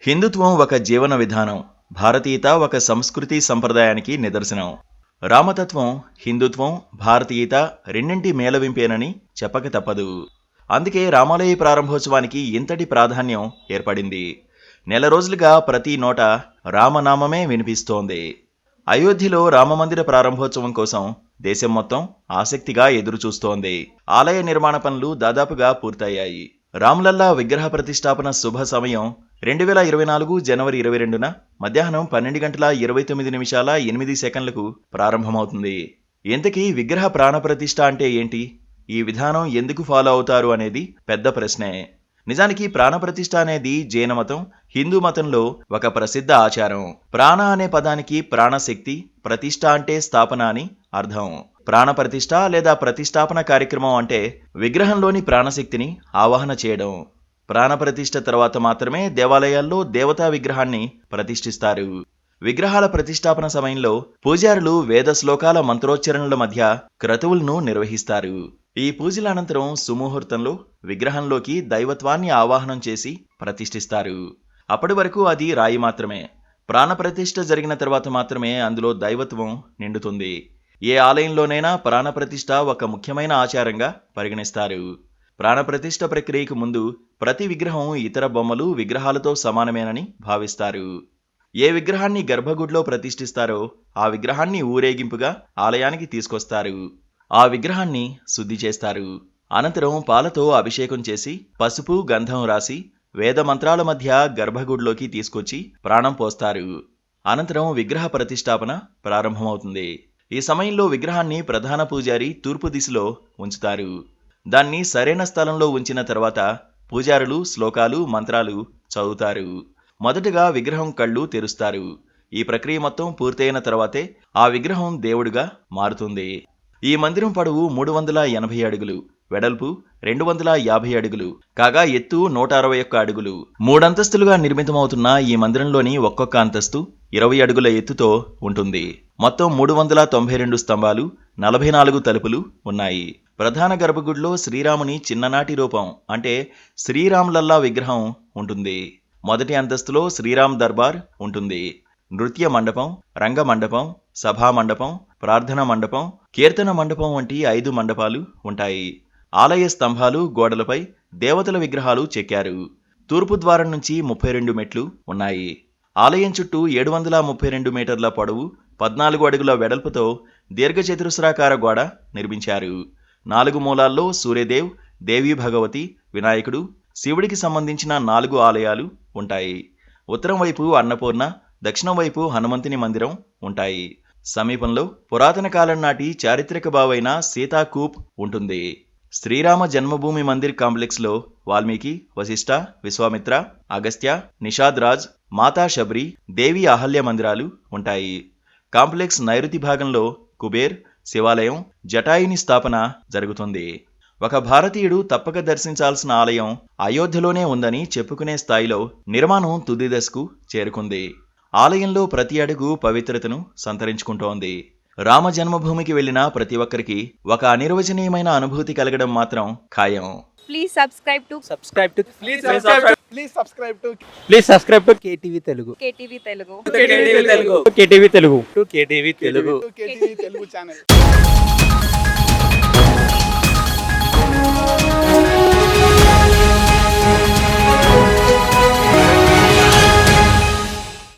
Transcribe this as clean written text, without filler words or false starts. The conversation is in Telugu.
హిందుత్వం ఒక జీవన విధానం, భారతీయత ఒక సంస్కృతి సంప్రదాయానికి నిదర్శనం. రామతత్వం, హిందుత్వం, భారతీయత రెండింటి మేళవింపేనని చెప్పక తప్పదు. అందుకే రామాలయ ప్రారంభోత్సవానికి ఇంతటి ప్రాధాన్యం ఏర్పడింది. నెల రోజులుగా ప్రతి నోట రామనామమే వినిపిస్తోంది. అయోధ్యలో రామమందిర ప్రారంభోత్సవం కోసం దేశం మొత్తం ఆసక్తిగా ఎదురుచూస్తోంది. ఆలయ నిర్మాణ పనులు దాదాపుగా పూర్తయ్యాయి. రామ్లల్లా విగ్రహ ప్రతిష్టాపన శుభ సమయం 2024 జనవరి 22న మధ్యాహ్నం 12:29:08 ప్రారంభమవుతుంది. ఇంతకీ విగ్రహ ప్రాణప్రతిష్ఠ అంటే ఏంటి? ఈ విధానం ఎందుకు ఫాలో అవుతారు అనేది పెద్ద ప్రశ్నే. నిజానికి ప్రాణప్రతిష్ఠ అనేది జైన మతం, హిందూ మతంలో ఒక ప్రసిద్ధ ఆచారం. ప్రాణ అనే పదానికి ప్రాణశక్తి, ప్రతిష్ఠ అంటే స్థాపన అని అర్థం. ప్రాణప్రతిష్ఠ లేదా ప్రతిష్టాపన కార్యక్రమం అంటే విగ్రహంలోని ప్రాణశక్తిని ఆవాహన చేయడం. ప్రాణప్రతిష్ఠ తర్వాత మాత్రమే దేవాలయాల్లో దేవతా విగ్రహాన్ని ప్రతిష్ఠిస్తారు. విగ్రహాల ప్రతిష్టాపన సమయంలో పూజారులు వేద శ్లోకాల మంత్రోచ్చరణల మధ్య క్రతువులను నిర్వహిస్తారు. ఈ పూజల అనంతరం సుముహూర్తంలో విగ్రహంలోకి దైవత్వాన్ని ఆవాహనం చేసి ప్రతిష్ఠిస్తారు. అప్పటి వరకు అది రాయి మాత్రమే. ప్రాణప్రతిష్ఠ జరిగిన తర్వాత మాత్రమే అందులో దైవత్వం నిండుతుంది. ఏ ఆలయంలోనైనా ప్రాణప్రతిష్ఠ ఒక ముఖ్యమైన ఆచారంగా పరిగణిస్తారు. ప్రాణప్రతిష్ఠ ప్రక్రియకు ముందు ప్రతి విగ్రహం ఇతర బొమ్మలు, విగ్రహాలతో సమానమేనని భావిస్తారు. ఏ విగ్రహాన్ని గర్భగుడిలో ప్రతిష్ఠిస్తారో ఆ విగ్రహాన్ని ఊరేగింపుగా ఆలయానికి తీసుకొస్తారు. ఆ విగ్రహాన్ని శుద్ధి చేస్తారు. అనంతరం పాలతో అభిషేకం చేసి పసుపు, గంధం రాసి వేద మంత్రాల మధ్య గర్భగుడిలోకి తీసుకొచ్చి ప్రాణం పోస్తారు. అనంతరం విగ్రహ ప్రతిష్టాపన ప్రారంభమవుతుంది. ఈ సమయంలో విగ్రహాన్ని ప్రధాన పూజారి తూర్పు దిశలో ఉంచుతారు. దాన్ని సరైన స్థలంలో ఉంచిన తర్వాత పూజారులు శ్లోకాలు, మంత్రాలు చదువుతారు. మొదటగా విగ్రహం కళ్ళు తెరుస్తారు. ఈ ప్రక్రియ మొత్తం పూర్తయిన తర్వాతే ఆ విగ్రహం దేవుడుగా మారుతుంది. ఈ మందిరం పొడవు 380 అడుగులు, వెడల్పు 250 అడుగులు, కాగా ఎత్తు 161 అడుగులు. 3 అంతస్తులుగా నిర్మితమవుతున్న ఈ మందిరంలోని ఒక్కొక్క అంతస్తు 20 అడుగుల ఎత్తుతో ఉంటుంది. మొత్తం 392 స్తంభాలు, 44 తలుపులు ఉన్నాయి. ప్రధాన గర్భగుడిలో శ్రీరాముని చిన్ననాటి రూపం అంటే శ్రీరామ్లల్లా విగ్రహం ఉంటుంది. మొదటి అంతస్తులో శ్రీరామ్ దర్బార్ ఉంటుంది. నృత్య మండపం, రంగ మండపం, సభా మండపం, ప్రార్థన మండపం, కీర్తన మండపం వంటి 5 మండపాలు ఉంటాయి. ఆలయ స్తంభాలు, గోడలపై దేవతల విగ్రహాలు చెక్కారు. తూర్పు ద్వారం నుంచి 32 మెట్లు ఉన్నాయి. ఆలయం చుట్టూ 732 మీటర్ల పొడవు, 14 అడుగుల వెడల్పుతో దీర్ఘచతురస్రాకార గోడ నిర్మించారు. 4 మూలాల్లో సూర్యదేవ్, దేవీ భగవతి, వినాయకుడు, శివుడికి సంబంధించిన 4 ఆలయాలు ఉంటాయి. ఉత్తరం వైపు అన్నపూర్ణ, దక్షిణం వైపు హనుమంతుని మందిరం ఉంటాయి. సమీపంలో పురాతన కాలం నాటి చారిత్రక బావైన సీతాకూప్ ఉంటుంది. శ్రీరామ జన్మభూమి మందిర్ కాంప్లెక్స్లో వాల్మీకి, వశిష్ఠ, విశ్వామిత్ర, అగస్త్య, నిషాద్ రాజ్, మాతా శబరి, దేవి అహల్య మందిరాలు ఉంటాయి. కాంప్లెక్స్ నైరుతి భాగంలో కుబేర్, శివాలయం, జటాయుని స్థాపన జరుగుతుంది. ఒక భారతీయుడు తప్పక దర్శించాల్సిన ఆలయం అయోధ్యలోనే ఉందని చెప్పుకునే స్థాయిలో నిర్మాణం తుది దశకు చేరుకుంది. ఆలయంలో ప్రతి అడుగు పవిత్రతను సంతరించుకుంటోంది. రామ జన్మభూమికి వెళ్లిన ప్రతి ఒక్కరికి ఒక అనిర్వచనీయమైన అనుభూతి కలగడం మాత్రం ఖాయం. Please subscribe to KTV Telugu. KTV Telugu. KTV Telugu. KTV Telugu channel.